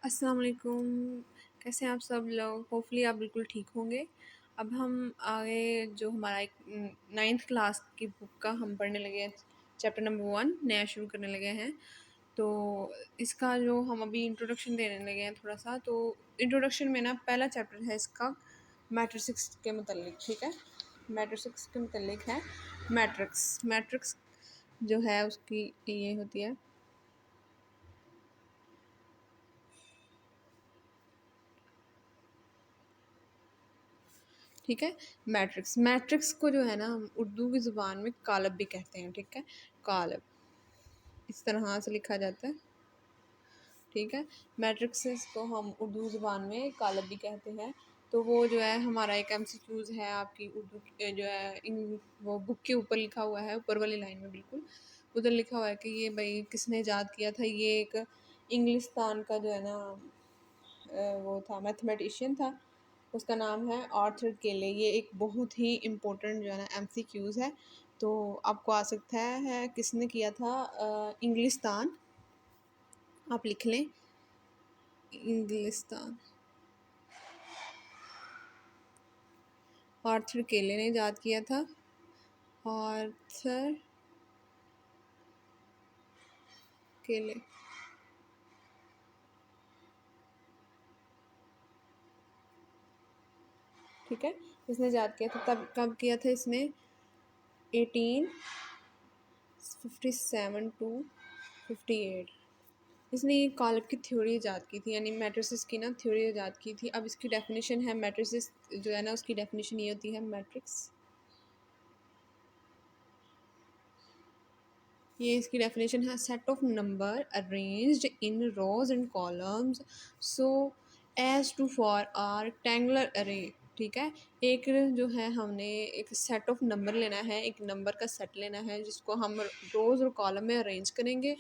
अस्सलाम वालेकुम। कैसे हैं आप सब लोग? होपफुली आप बिल्कुल ठीक होंगे। अब हम आगे जो हमारा एक 9th क्लास की बुक का हम पढ़ने लगे हैं, चैप्टर नंबर 1 नया शुरू करने लगे हैं। तो इसका जो हम अभी इंट्रोडक्शन देने लगे हैं थोड़ा-सा, तो इंट्रोडक्शन में ना पहला चैप्टर है इसका मैट्रिसेस के मुतल्लिक, ठीक है? मैट्रिसेस के मुतल्लिक है मैट्रिक्स। मैट्रिक्स जो है उसकी ये होती है। ठीक है, मैट्रिक्स मैट्रिक्स को जो है ना हम उर्दू की ज़ुबान में कालब भी कहते हैं। ठीक है, कालब इस तरह से लिखा जाता है। ठीक है, मैट्रिक्स को हम उर्दू ज़ुबान में कालब भी कहते हैं। तो वो जो है हमारा एक एमसीक्यूज़ है आपकी उर्दू जो है इन वो बुक के ऊपर लिखा हुआ है, ऊपर वाली लाइन में बिल्कुल उधर लिखा हुआ है कि ये भाई किसने ईजाद किया था। ये एक इंग्लिस्तान का जो है ना वो था, मैथमेटिशियन था। उसका नाम है आर्थर केले। ये एक बहुत ही इम्पोर्टेंट जो है ना एमसीक्यूज़ है। तो आपको आ सकता है किसने किया था, इंग्लिस्तान। आप लिख लें, इंग्लिस्तान। आर्थर केले ने ईजाद किया था। आर्थर केले। ठीक है, इसने ईजाद किया था। तब कब किया था इसने? 1857 टू 58। इसने ये काल्ब की थ्योरी ईजाद की थी, यानी मैट्रिसेस की ना थ्योरी ईजाद की थी। अब इसकी डेफिनेशन है मैट्रिसेस जो है ना, उसकी डेफिनेशन ये होती है मैट्रिक्स। ये इसकी डेफिनेशन है set of number arranged in rows and columns so as to form a rectangular array. ठीक है, एक जो है हमने एक सेट ऑफ नंबर लेना है, एक नंबर का सेट लेना है जिसको हम रोज़ और कॉलम में अरेंज करेंगे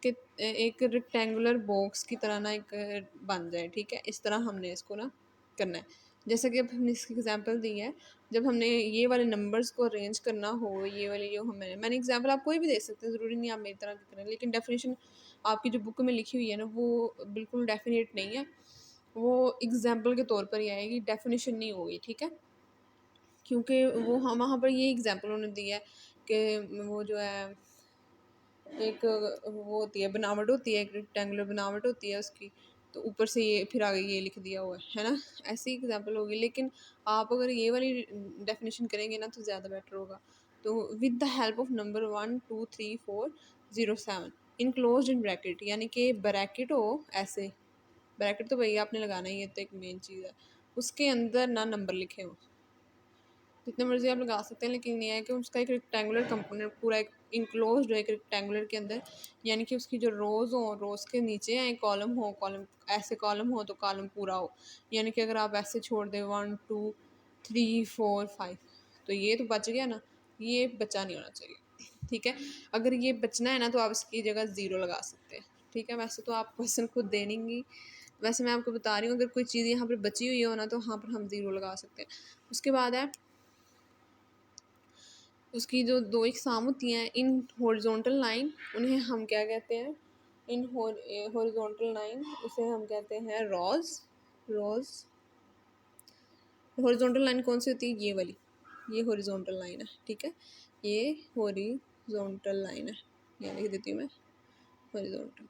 कि एक रेक्टेंगुलर बॉक्स की तरह ना एक बन जाए। ठीक है, इस तरह हमने इसको ना करना है। जैसे कि अब हमने इसकी एग्जांपल दी है, जब हमने ये वाले नंबर्स को अरेंज करना हो, ये वाले जो मैंने एग्जांपल आप कोई भी दे सकते हैं, ज़रूरी नहीं आप मेरी तरह की करें, लेकिन डेफिनेशन आपकी जो बुक में लिखी हुई है ना वो बिल्कुल डेफिनेट नहीं है। वो एग्जांपल के तौर पर ही आएगी, डेफिनेशन नहीं होगी। ठीक है, क्योंकि वो हम वहाँ पर ये एग्जांपल उन्होंने दिया है कि वो जो है एक वो होती है, बनावट होती है, एक रेक्टेंगुलर बनावट होती है उसकी। तो ऊपर से ये फिर आगे ये लिख दिया हुआ है ना? ऐसी एग्जांपल होगी, लेकिन आप अगर ये वाली डेफिनेशन करेंगे ना तो ज़्यादा बेटर होगा। तो with the help of number 1 2 3 4 0 7 enclosed in bracket, यानी कि ब्रैकेट हो ऐसे। ब्रैकेट तो भैया आपने लगाना ही है, तो एक मेन चीज़ है। उसके अंदर ना नंबर लिखे हों, जितने मर्ज़ी आप लगा सकते हैं, लेकिन ये है कि उसका एक रेक्टेंगुलर कंपोनेंट पूरा एक इनक्लोज्ड हो एक रेक्टेंगुलर के अंदर, यानी कि उसकी जो रोज़ हो, रोज़ के नीचे एक कॉलम हो, कॉलम ऐसे कॉलम हो तो कॉलम पूरा हो। यानी कि अगर आप ऐसे छोड़ दें 1 2 3 4 5, तो ये तो बच गया ना, ये बचा नहीं होना चाहिए। ठीक है, अगर ये बचना है ना तो आप इसकी जगह ज़ीरो लगा सकते हैं। ठीक है, वैसे तो आप क्वेश्चन खुद दे देंगी, वैसे मैं आपको बता रही हूँ अगर कोई चीज़ यहाँ पर बची हुई हो ना तो वहाँ पर हम ज़ीरो लगा सकते हैं। उसके बाद है उसकी जो दो इकसाम होती हैं इन हॉरिजॉन्टल लाइन, उन्हें हम क्या कहते हैं? इन हॉरिजॉन्टल लाइन उसे हम कहते हैं रॉज। रॉज। हॉरिजॉन्टल लाइन कौन सी होती है? ये वाली, ये हॉरिजॉन्टल लाइन है। ठीक है, ये हॉरिजॉन्टल लाइन है, ये लिख देती हूँ मैं, हॉरिजॉन्टल।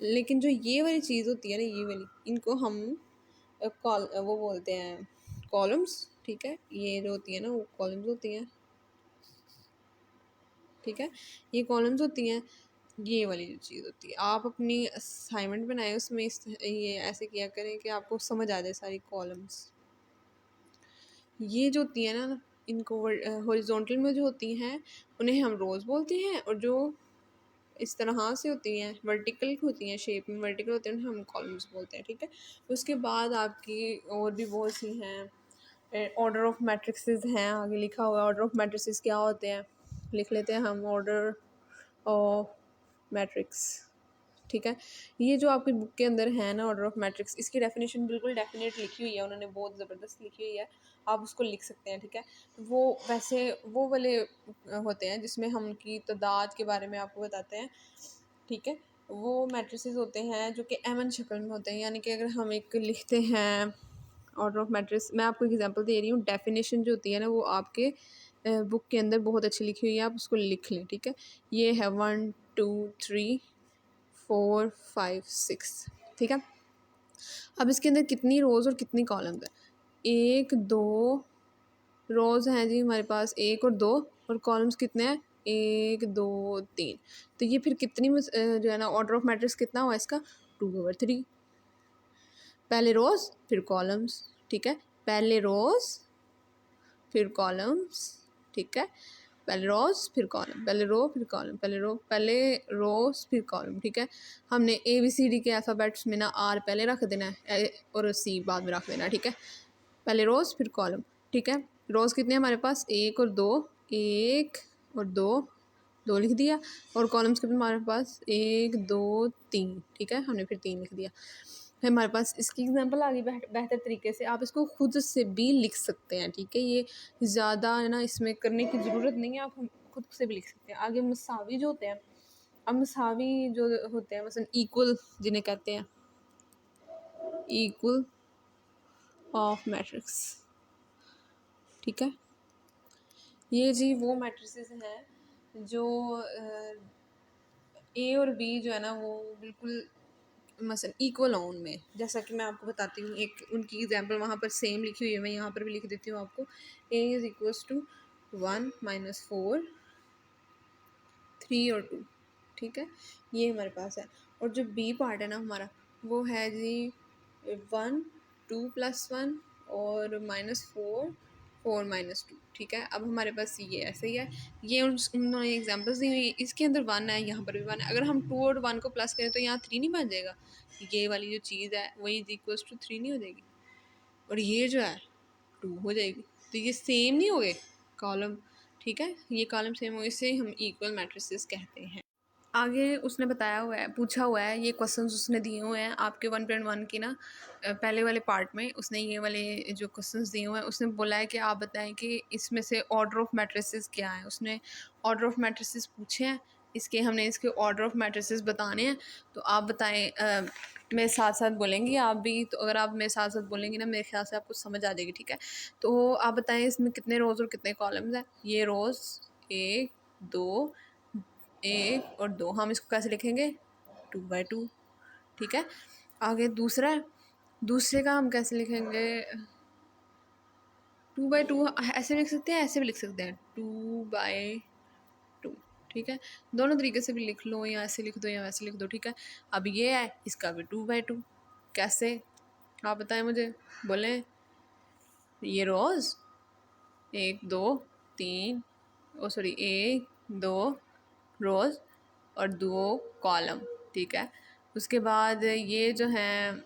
लेकिन जो ये वाली चीज़ होती है ना, ये वाली, इनको हम वो बोलते हैं कॉलम्स। ठीक है, ये जो होती है ना वो कॉलम्स होती हैं। ठीक है, ये कॉलम्स होती हैं। ये वाली जो चीज़ होती है, आप अपनी असाइनमेंट बनाए उसमें ये ऐसे किया करें कि आपको समझ आ जाए सारी कॉलम्स। ये जो होती है ना, इनको हॉरिजॉन्टल में जो होती हैं उन्हें हम रोज़ बोलते हैं, और जो इस तरह से होती हैं वर्टिकल होती हैं, शेप में वर्टिकल होते हैं, उन्हें हम कॉलम्स बोलते हैं। ठीक है, उसके बाद आपकी और भी बहुत सी हैं। ऑर्डर ऑफ मैट्रिक्सेस हैं, आगे लिखा हुआ है ऑर्डर ऑफ मैट्रिक्सेस क्या होते हैं, लिख लेते हैं हम, ऑर्डर ऑफ मैट्रिक्स। ठीक है, ये जो आपकी बुक के अंदर है ना ऑर्डर ऑफ मैट्रिक्स, इसकी डेफिनेशन बिल्कुल डेफिनेट लिखी हुई है, उन्होंने बहुत ज़बरदस्त लिखी हुई है, आप उसको लिख सकते हैं। ठीक है, वो वैसे वो वाले होते हैं जिसमें हम उनकी तादाद के बारे में आपको बताते हैं। ठीक है, वो मैट्रिसेस होते हैं जो कि एवन शक्ल में होते हैं, यानी कि अगर हम एक लिखते हैं ऑर्डर ऑफ मैट्रिक्स, मैं आपको एग्जांपल दे रही हूँ, डेफिनेशन जो होती है ना वो आपके बुक के अंदर बहुत अच्छी लिखी हुई है, आप उसको लिख लें, ठीक है। ये है 1 2 3 4 5 6, ठीक है। अब इसके अंदर कितनी रोज़ और कितनी कॉलम्स है? एक दो रोज़ हैं जी हमारे पास, एक और दो, और कॉलम्स कितने हैं? एक दो तीन। तो ये फिर कितनी जो है ना ऑर्डर ऑफ मैट्रिक्स कितना हुआ इसका? 2/3। पहले रोज़ फिर कॉलम्स, ठीक है। पहले रोज़ फिर कॉलम्स, ठीक है। पहले रोज़ फिर कॉलम, पहले रो फिर कॉलम, पहले रोज़ फिर कॉलम, ठीक है। हमने ABCD के अल्फ़ाबेट्स में ना R पहले रख देना है और C बाद में रख देना है, ठीक है। पहले रोज़ फिर कॉलम, ठीक है। रोज़ कितने हमारे पास? एक और दो, एक और दो, दो लिख दिया। और कॉलम्स कितने हमारे पास? एक दो तीन, ठीक है, हमने फिर 3 लिख दिया। फिर हमारे पास इसकी एग्जांपल आ गई बेहतर तरीके से, आप इसको खुद से भी लिख सकते हैं, ठीक है। ये ज़्यादा है ना इसमें करने की ज़रूरत नहीं है, आप हम खुद से भी लिख सकते हैं। आगे मसावी जो होते हैं, अब मसावी जो होते हैं मसलन इक्वल जिन्हें कहते हैं, इक्वल ऑफ मैट्रिक्स, ठीक है। ये जी वो मैट्रिसेस हैं जो ए और बी जो है ना वो बिल्कुल मसलन इक्वल हों उनमें। जैसा कि मैं आपको बताती हूँ, एक उनकी एग्जांपल वहाँ पर सेम लिखी हुई है, मैं यहाँ पर भी लिख देती हूँ आपको। ए इज़ इक्वल्स टू 1 - 4 3 और 2, ठीक है। ये हमारे पास है। और जो बी पार्ट है ना हमारा, वो है जी 1 2 + 1 और -4 4 - 2, ठीक है। अब हमारे पास ये ऐसे ही है। ये उन्होंने एग्जांपल्स दी हुई, इसके अंदर 1 है, यहाँ पर भी 1 है। अगर हम 2 और 1 को प्लस करें तो यहाँ 3 नहीं बन जाएगा? ये वाली जो चीज़ है वही इज इक्वल्स टू 3 नहीं हो जाएगी? और ये जो है 2 हो जाएगी। तो ये सेम नहीं हो गए कॉलम, ठीक है। ये कॉलम सेम हो, इसे हम इक्वल मैट्रिसेस कहते हैं। आगे उसने बताया हुआ है, पूछा हुआ है, ये क्वेश्चंस उसने दिए हुए हैं आपके 1.1 की ना पहले वाले पार्ट में उसने ये वाले जो क्वेश्चंस दिए हुए हैं, उसने बोला है कि आप बताएं कि इसमें से ऑर्डर ऑफ मैट्रिसेस क्या है। उसने ऑर्डर ऑफ मैट्रिसेस पूछे हैं, इसके हमने इसके ऑर्डर ऑफ मैट्रिसेस बताने हैं। तो आप बताएं, मेरे साथ साथ बोलेंगी आप भी, तो अगर आप मेरे साथ साथ बोलेंगी ना मेरे ख्याल से आपको समझ आ जाएगी, ठीक है। तो आप बताएं इसमें कितने रोज़ और कितने कॉलम्स हैं। ये रोज़ 1 2 1 और 2, हम इसको कैसे लिखेंगे? 2/2, ठीक है। आगे दूसरा है, दूसरे का हम कैसे लिखेंगे? 2/2 ऐसे लिख सकते हैं, ऐसे भी लिख सकते हैं, 2/2, ठीक है। दोनों तरीके से भी लिख लो, या ऐसे लिख दो या वैसे लिख दो, ठीक है। अब ये है, इसका भी 2/2 कैसे, आप बताएं मुझे, बोलें। ये रोज़ 1 2 3, ओ सॉरी 1 2 रोज़ और 2 कॉलम, ठीक है। उसके बाद ये जो हैं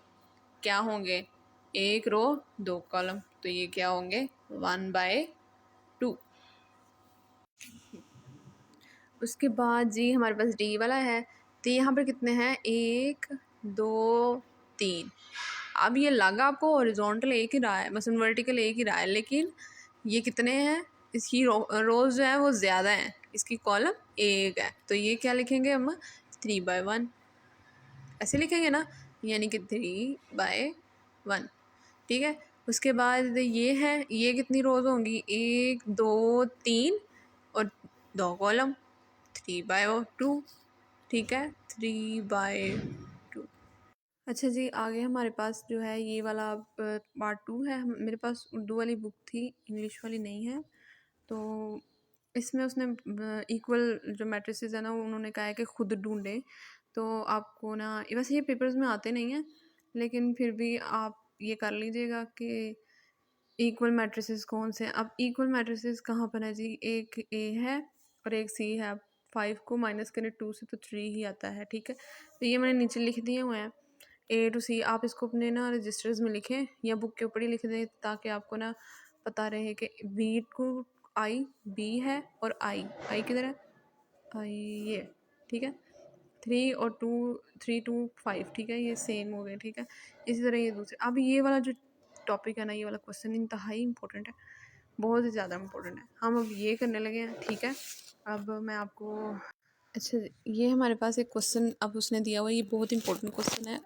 क्या होंगे? 1 रो 2 कॉलम, तो ये क्या होंगे? 1/2। उसके बाद जी हमारे पास डी वाला है, तो यहाँ पर कितने हैं? 1 2 3। अब ये लगा आपको हॉरिजॉन्टल एक ही रहा है, मसलन वर्टिकल एक ही रहा है, लेकिन ये कितने हैं? इसकी रोज़ जो है वो ज़्यादा हैं, इसकी कॉलम एक है, तो ये क्या लिखेंगे हम? 3/1 ऐसे लिखेंगे ना, यानी कि 3/1, ठीक है। उसके बाद ये है, ये कितनी रोज़ होंगी? 1 2 3 और 2 कॉलम, 3/2, ठीक है, 3/2। अच्छा जी, आगे हमारे पास जो है ये वाला पार्ट 2 है। मेरे पास उर्दू वाली बुक थी, इंग्लिश वाली नहीं है। तो इसमें उसने इक्वल जो मैट्रिसेस है ना वो उन्होंने कहा है कि खुद ढूंढें। तो आपको ना वैसे ये पेपर्स में आते नहीं हैं, लेकिन फिर भी आप ये कर लीजिएगा कि इक्वल मैट्रिसेस कौन से हैं। अब इक्वल मैट्रिसेस कहाँ पर है जी? एक ए है और एक सी है। 5 को माइनस करें 2 से तो 3 ही आता है, ठीक है। तो ये मैंने नीचे लिख दिए हुए हैं A to C। आप इसको अपने ना रजिस्टर्स में लिखें या बुक के ऊपर ही लिख दें, ताकि आपको ना पता रहे कि बी को आई बी है और आई किधर है? आई ये, ठीक है। 3 और 2 3 2 5, ठीक है, ये सेम हो गए, ठीक है। इसी तरह ये दूसरे। अब ये वाला जो टॉपिक है ना, ये वाला क्वेश्चन इंतहाई इंपॉर्टेंट है, बहुत ही ज़्यादा इंपॉर्टेंट है। हम अब ये करने लगे हैं, ठीक है। अब मैं आपको अच्छा, ये हमारे पास एक क्वेश्चन अब उसने दिया हुआ है, ये बहुत इंपॉर्टेंट क्वेश्चन है।